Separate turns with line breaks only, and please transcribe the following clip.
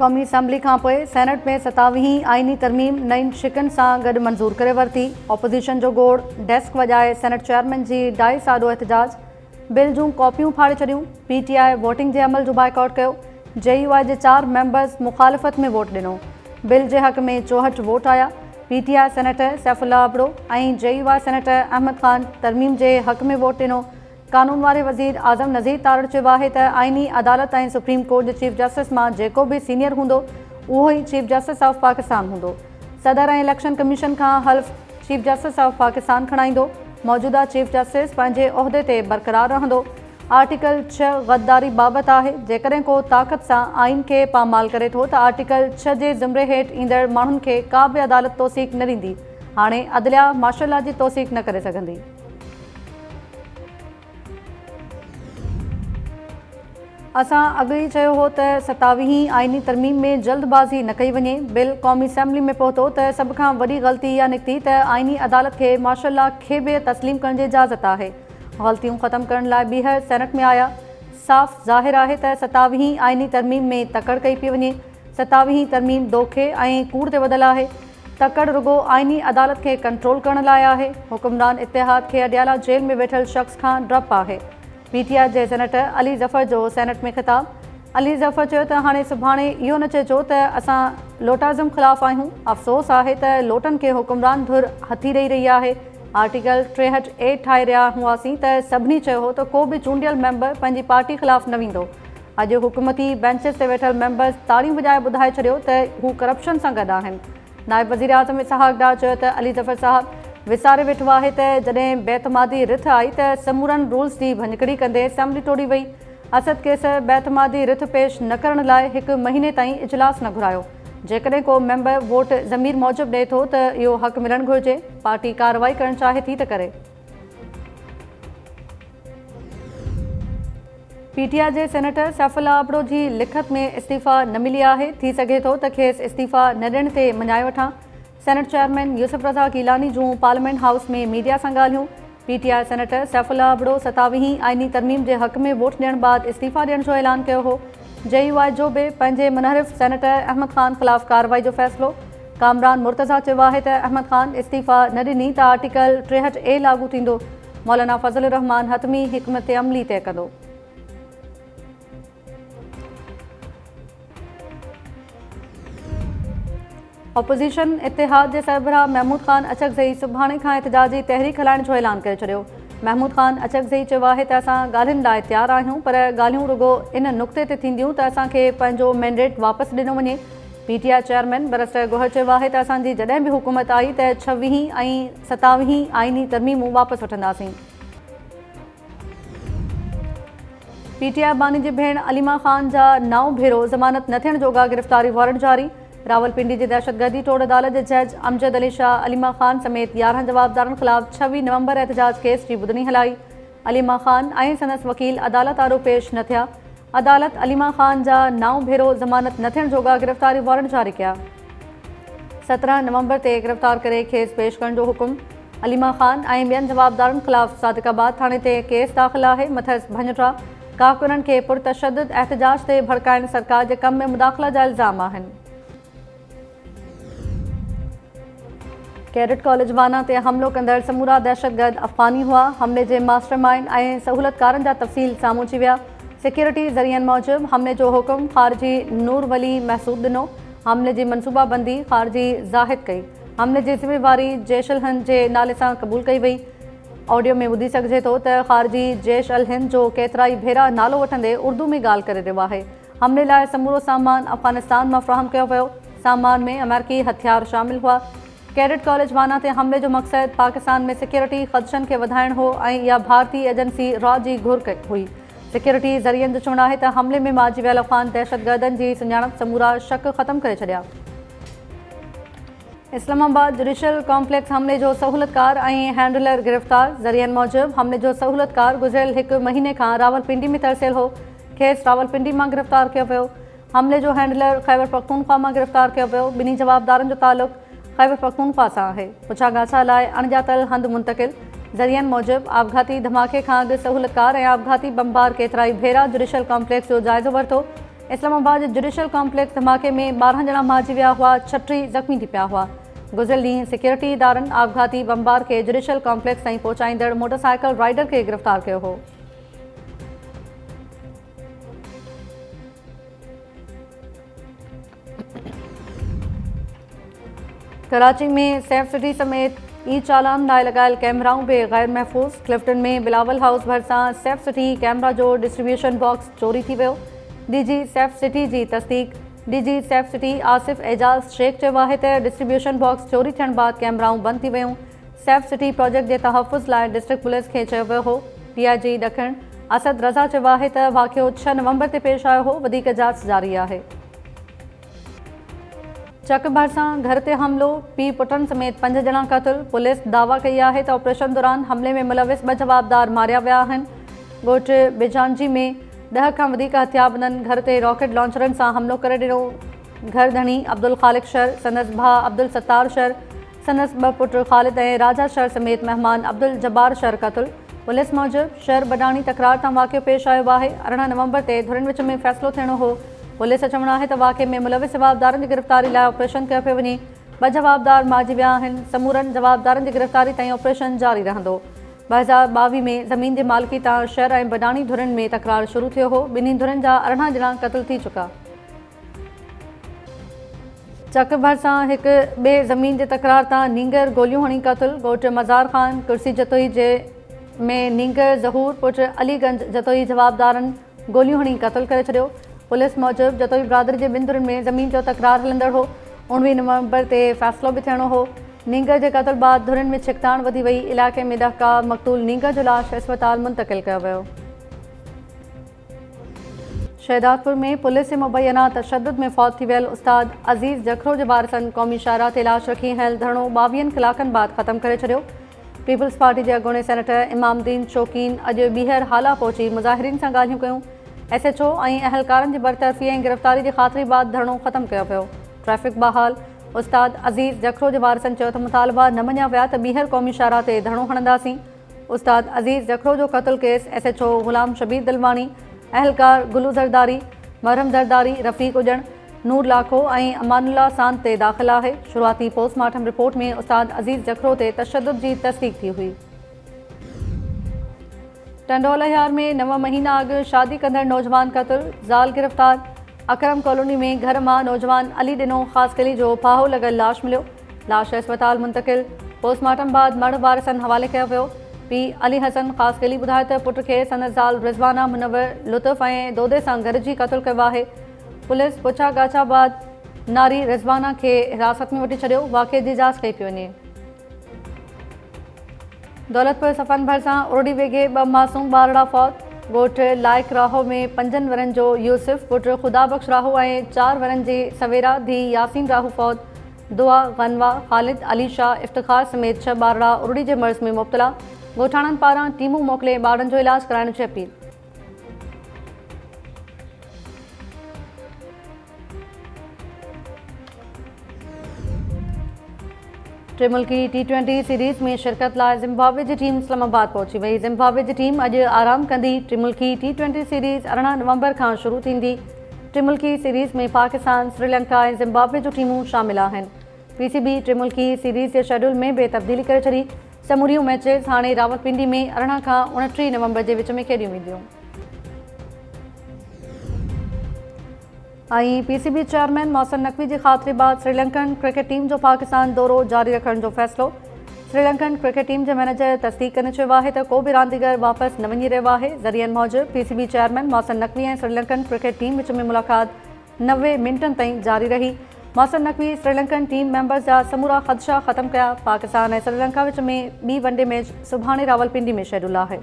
क़ौमी असम्बली खां पोइ सेनेट में 27वीं आइनी तरमीम नईं शिकनि सां गॾु मंज़ूर करे वरिती। ऑपोज़िशन जो गोड़ डेस्क वॼाए सेनेट चेयरमैन जी डाई साडो एहतजाज। बिल जूं कॉपियूं फाड़े छॾियूं। PTI वोटिंग जे अमल जो बाइकॉट कयो। JUI जे 4 मेंबर्स मुखालिफ़त में वोट ॾिनो। बिल जे हक़ में 64 वोट आया। PTI सेनेटर सैफुल्लाह अबड़ो ऐं JUI सेनेटर अहमद ख़ान तरमीम जे हक़ में वोट ॾिनो। कानून वारे वज़ीर आज़म नज़ीर तारड़ चयो आहे त आइनी अदालत ऐं सुप्रीम कोर्ट जे चीफ जस्टिस मां जेको बि सीनियर हूंदो उहो ई चीफ जस्टिस ऑफ पाकिस्तान हूंदो। सदर ऐं इलेक्शन कमीशन खां हल्फ चीफ जस्टिस ऑफ पाकिस्तान खणाईंदो। मौजूदा चीफ जस्टिस पंहिंजे उहिदे ते बरक़रार रहंदो। आर्टिकल 6 गद्दारी बाबति आहे। जेकॾहिं को ताक़त सां आइन खे पामाल करे थो त आर्टिकल 6 जे ज़िमरे हेठि ईंदड़ माण्हुनि खे का बि अदालत तौसीक़ न ॾींदी। हाणे अदलिया मार्शल लॉ जी तौसीक़ न करे सघंदी। असां अॻु ई चयो हो त 27वीं आइनी तरमीम में जल्दबाज़ी न कई वञे। बिल क़ौमी असम्बली में पहुतो त सभ खां वॾी ग़लती इहा निकिती त आइनी अदालत खे मार्शल लॉ खे बि तस्लीम करण जी इजाज़त आहे। ग़लतियूं ख़तमु करण लाइ ॿीहर सेनेट में आया। साफ़ ज़ाहिर आहे त 27वीं आइनी तरमीम में तकड़ कई पई वञे। 27वीं तरमीम दोखे ऐं कूड़ ते ॿधल आहे। तकड़ रुगो आइनी अदालत खे कंट्रोल करण लाइ आहे। हुकुमरान इतिहाद खे अडियाला जेल में वेठल शख़्स खां डपु आहे। PTI जे सेनेटर अली ज़फ़र जो सेनेट में ख़िताब। अली ज़फ़र चयो त हाणे सुभाणे इहो न चइजो त असां लोटाज़म ख़िलाफ़ आहियूं। अफ़सोस आहे त लोटनि खे हुकुमरान धुर हथी ॾेई रही आहे। आर्टिकल 63A ठाहे रहिया हुआसीं त सभिनी चयो हो त को बि चूंडियल मेंबर पंहिंजी पार्टी ख़िलाफ़ न वेंदो। अॼु हुकूमती बेंचिस ते वेठल मेंबर्स ताड़ियूं वॼाए ॿुधाए छॾियो त हू करप्शन सां गॾु आहिनि। नायब वज़ीर आज़म इसहाक़ डार चयो त अली ज़फ़र साहब विसारे वेठो आहे त जॾहिं बेतमादी रिथ आई त समूरनि रूल्स जी भञकड़ी कंदे असम्बली टोड़ी वई। असद केसर बेतमादी रिथ पेश न करण लाइ 1 महीने ताईं इजलास न घुरायो। जेकॾहिं को मेंबर वोट ज़मीर मूजिबि ॾिए थो त इहो हक़ मिलणु घुरिजे। पार्टी कार्रवाई करणु चाहे थी त करे। PTI जे सेनेटर सैफुल्लाह अबड़ो जी लिखत में इस्तीफ़ा न मिली आहे। थी सघे थो त खेसि इस्तीफ़ा न ॾियण ते मञाए वठां। सेनेट चेयरमैन यूसुफ रज़ा गीलानी जूं पार्लियामेंट हाउस में मीडिया सां ॻाल्हियूं। PTI सेनेटर सैफुल्लाह अबड़ो 27वीं आइनी तरमीम जे हक़ में वोट ॾियण बाद इस्तीफ़ा ॾियण जो ऐलान कयो हो। JUI जो बि पंहिंजे मुनहरिफ़ सेनेटर अहमद ख़ान ख़िलाफ़ कार्रवाई जो फ़ैसिलो। कामरान मुर्तज़ा चयो आहे त अहमद ख़ान इस्तीफ़ा न ॾिनी त आर्टिकल 63A लागू थींदो। मौलाना फज़ल रहमान हतमी हिकमत अमली तय कंदो। ऑपोज़िशन इतिहाद जे सरबराह महमूद ख़ान अचकज़ई सुभाणे खां एहतजाजी तहरीक हलाइण जो ऐलान करे छॾियो। महमूद ख़ान अचकज़ई चयो आहे त असां ॻाल्हियुनि लाइ तयारु आहियूं, पर ॻाल्हियूं रुगो इन नुक़्ते ते थींदियूं त असांखे पंहिंजो मैंडेट वापसि ॾिनो वञे। PTI चेयरमैन बैरिस्टर गौहर चयो आहे त असांजी जॾहिं बि हुकूमत आई त 26वीं ऐं 27वीं आइनी तरमीमूं वापसि वठंदासीं। PTI बानी जी भेण अलीमा ख़ान जा 9 भेरो ज़मानत न थियण जोगा गिरफ़्तारी वारंट जारी। रावलपिंडी जे दहशतगर्दी टोड़ अदालत जे जज अमजद अली शाह अलीमा ख़ान समेत 11 जवाबदारनि ख़िलाफ़ 26 नवंबर एहतजाज केस जी ॿुधणी हलाई। अलीमा ख़ान ऐं संदसि वकील अदालत आरो पेश न थिया। अदालत अलीमा ख़ान जा 9 भेरो ज़मानत न थियण जोगा गिरफ़्तारी वारंट जारी कया। 17 नवंबर ते गिरफ़्तार करे खेस पेश करण जो हुकुम। अलीमा ख़ान ऐं ॿियनि जवाबदारनि ख़िलाफ़ सादिकाबाद थाणे ते केस दाख़िल आहे। मथसि भञटा कारकुननि खे पुरतशद्दुद एहतजाज ते भड़काइण सरकार जे कम में मुदाख़ला जा इल्ज़ाम आहिनि। कैडेट कॉलेज वाना ते हमिलो कंदड़ समूरा दहशतगर्द अफ़गानी हुआ। हमले जे मास्टरमाइंड ऐं सहूलतकारनि जा तफ़सील साम्हूं अची विया। सिक्योरिटी ज़रियनि मूजिबि हमले जो हुकुम ख़ारजी नूर वली महसूद ॾिनो। हमले जी मनसूबाबंदी ख़ारजी ज़ाहिद कई। हमले जी ज़िम्मेवारी जैश अल हिंद जे नाले सां क़बूल कई वई। ऑडियो में ॿुधी सघिजे थो त ख़ारजी जैश अल हिंद जो केतिराई भेरा नालो वठंदे उर्दू में ॻाल्हि करे रहियो आहे। हमले लाइ समूरो सामान अफ़गानिस्तान मां फ़राहम कयो वियो। सामान में अमेरिकी हथियार शामिल हुआ। कैडेट कॉलेज वाना ते हमले जो मक़सदु पाकिस्तान में सिक्योरिटी ख़दशनि खे वधाइण हो ऐं इहा भारतीय एजेंसी रॉ जी घुर हुई। सिक्योरिटी ज़रियनि जो चवणु आहे त हमले में मारिजी वियल अफ़गान दहशतगर्दनि जी सुञाणप समूरा शक ख़तमु करे छॾिया। इस्लामाबाद जुडिशल कॉम्प्लेक्स हमले जो सहूलतकार ऐं हैंडलर गिरफ़्तार। ज़रियनि मूजिबि हमले जो सहूलतकार गुज़िरियल 1 महीने खां रावलपिंडी में तरसियल हो। खेसि रावलपिंडी मां गिरफ़्तार कयो वियो। हमले जो हैंडलर ख़ैबर पख्तूनख्वा मां गिरफ़्तार कयो वियो। ॿिन्ही जवाबदारनि जो तालुक़ ख़ैबर पख्तूनख्वा सां आहे। पुछा ॻाछा लाइ अणॼातल हंधि मुंतक़िल। ज़रियनि मूजिबि आपघाती धमाके खां अॻु सहूलतकार ऐं आपघाती बमबार केतिराई भेरा जुडिशल कॉम्प्लेक्स जो जाइज़ो वरितो। इस्लामाबाद जुडिशल कॉम्प्लेक्स धमाके में 12 ॼणा मारिजी विया हुआ, 36 ज़ख़्मी थी पिया हुआ। गुज़िरियल ॾींहुं सिक्योरिटी इदारनि आपघाती बमबार खे जुडिशल कॉम्प्लेक्स ताईं पहुचाईंदड़ मोटरसाइकिल राइडर खे गिरफ़्तार कयो हो। कराची में सेफ सिटी समेत ई चालान लाइ लॻायल कैमराऊं बि गैर महफ़ूज़। क्लिफ्टन में बिलावल हाउस भरिसां सेफ सिटी कैमरा जो डिस्ट्रीब्यूशन बॉक्स चोरी थी वियो। डीजी सेफ सिटी जी तस्दीक डीजी सेफ सिटी आसिफ एजाज़ शेख चयो आहे त डिस्ट्रीब्यूशन बॉक्स चोरी थियण बाद कैमराऊं बंदि थी वियूं। सेफ सिटी प्रोजेक्ट जे तहफ़ुज़ लाइ डिस्ट्रिक्ट पुलिस खे चयो वियो हो। PIG ॾखण असद रज़ा चयो आहे त वाक़ियो 6 नवंबर ते पेश आयो हो। वधीक जांच जारी आहे। चक भरिसां घर ते हमिलो, पीउ पुटनि समेत 5 ॼणा क़तल। पुलिस दावा कई आहे त ऑपरेशन दौरान हमले में मुलविस 2 जवाबदार मारिया विया आहिनि। ॻोठ बिजानजी में 10 खां वधीक हथियारबंदनि घर ते रॉकेट लॉन्चरनि सां हमिलो करे ॾिनो। घर धणी अब्दुल ख़ालिक शर, संदसि भाउ अब्दुल सत्तार शर, संदसि 2 पुट ख़ालिद ऐं राजा शर समेत महिमान अब्दुल जब्बार शर क़तल। पुलिस मूजिबि शर बडाणी तकरार तां वाक़ियो पेश आयो आहे। 18 नवंबर ते धुरनि विच में फ़ैसिलो थियणो हो। पुलिस जो चवणु आहे त वाक़े में मुलविस जवाबदारनि जी गिरफ़्तारी लाइ ऑपरेशन कयो पियो वञे। 2 जवाबदार मारिजी विया आहिनि। समूरनि जवाबदारनि जी गिरफ़्तारी ताईं ऑपरेशन जारी रहंदो। 2022 में ज़मीन जी मालिकी तां शर ऐं बडाणी धुरनि में तकरार शुरू थियो हो। ॿिन्ही धुरनि जा 18 ॼणा क़तल थी चुका। चक भरिसां हिकु ॿिए ज़मीन जे तकरार तां नींगर गोलियूं हणी क़तल। ॻोठ मज़ार ख़ान कुर्सी जतोई जे में नींगर ज़हूर पुट अलीगंज जतोई जवाबदारनि गोलियूं हणी क़तल करे छॾियो। पुलिस मूजिबि जतोई बिरादरी जे 2 धुरनि में ज़मीन जो तकरार हलंदड़ हो। 19 नवंबर ते फ़ैसिलो बि थियणो हो। नींगर जे क़तल बाद धुरनि में छिकताण वधी वई। इलाइक़े में दहका मक़तूल नींगर जो लाश अस्पताल मुंतक़िल कयो वियो। शहदादपुर में पुलिस जे मुबैना तशद्दुद में फ़ौत थी वियल उस्ताद अज़ीज़ जखरो जे वारिसनि क़ौमी शाहराह ते लाश रखी हल धरणो 22 कलाकनि बाद ख़तमु करे छॾियो। पीपल्स पार्टी जे अॻूणे सेनेटर इमामुद्दीन शौकीन अॼु ॿीहर हाला पहुची मुज़ाहिरीन सां ॻाल्हियूं कयूं। SHO ऐं अहलकारनि जी बरतरफ़ी ऐं गिरफ़्तारी जी ख़ातिरी बाद धरणो ख़तमु कयो वियो। ट्रैफ़िक बहाल उस्ताद अज़ीज़ जखरो जे वारिसनि चयो त मुतालबा न मञिया विया त ॿीहर क़ौमी शाहराह ते धरणो हणंदासीं। उस्ताद अज़ीज़ जखरो जो क़तल केस SHO ग़ुलाम शबीर दिलवानी, अहलकार गुलू ज़रदारी, मरहम ज़रदारी, रफ़ीक उजण, नूर लाखो ऐं अमानुल्ला सांद ते दाख़िल आहे। शुरूआती पोस्टमार्टम रिपोर्ट में उस्ताद अज़ीज़ जखरो ते तशद्दुद जी तस्दीक थी हुई। टंडोलहियार में 9 महीना अॻु शादी कंदड़ नौजवान क़तल, ज़ाल गिरफ़्तार। अकरम कॉलोनी में घर मां नौजवान अली ॾिनो ख़ासकली जो फाहो लॻल लाश मिलियो। लाश अस्पताल मुंतक़िल। पोस्टमार्टम बाद मर्द वारिसनि हवाले कयो वियो। पीउ अली हसन ख़ासकली ॿुधायो त पुट खे संदसि ज़ाल रिज़वाना मुनव्वर लुत्फ़ ऐं दोदे सां गॾिजी क़तल कयो आहे। पुलिस पुछा ॻाछा बाद नारी रिज़वाना खे हिरासत में वठी छॾियो। वाक़िए जी जांच कई पई वञे। दौलतपुर सफ़न भरिसां उरड़ी वेघे 2 मासूम ॿारड़ा फ़ौत। ॻोठ लाइक राहो में 5 वरनि जो यूसुफ पुट ख़ुदा बख़्श राहो ऐं 4 वरनि जी सवेरा धीउ यासीन राहो फ़ौत। दुआ गनवा ख़ालिद अली शाह इफ़्तिख़ार समेत 6 ॿारड़ा उरड़ी जे मर्ज़ में मुब्तला। ॻोठाणनि पारां टीमूं मोकिले ॿारनि जो इलाज कराइण जी अपील। त्रिमुल्की T20 सीरीज़ में शिरकत लाइ ज़िम्बाब्वे जी टीम इस्लामाबाद पहुची वई। ज़िम्बाब्वे जी टीम अॼु आराम कंदी। त्रिमुल्की T20 सीरीज़ 18 नवंबर खां शुरू थींदी। त्रिमुल्की सीरीज़ में पाकिस्तान, श्रीलंका ऐं ज़िम्बाब्वे जूं टीमूं शामिल आहिनि। PCB त्रिमुल्की सीरीज़ जे शेड्यूल में बि तब्दीली करे छॾी। समूरियूं मैचिस हाणे रावलपिंडी में 18 खां 29 नवंबर जे विच में खेॾियूं वेंदियूं। ऐं PCB चेयरमैन मोहसिन नक़वी जी ख़ातिरी बाद श्रीलंकन क्रिकेट टीम जो पाकिस्तान दौरो जारी रखण जो फ़ैसिलो। श्रीलंकन क्रिकेट टीम जे मैनेजर तस्दीक कंदे चयो आहे त को बि रांदीगर वापसि न वञी रहियो आहे। ज़रियनि मूजिबि PCB चेयरमैन मोहसिन नक़वी ऐं श्रीलंकन क्रिकेट टीम विच में मुलाक़ात 90 मिंटनि ताईं जारी रही। मोहसिन नक़वी श्रीलंकन टीम मेंबर्स जा समूरा ख़दशा ख़तमु कया। पाकिस्तान ऐं श्रीलंका विच में ॿी वनडे मैच सुभाणे रावलपिंडी में शेड्यूल आहे।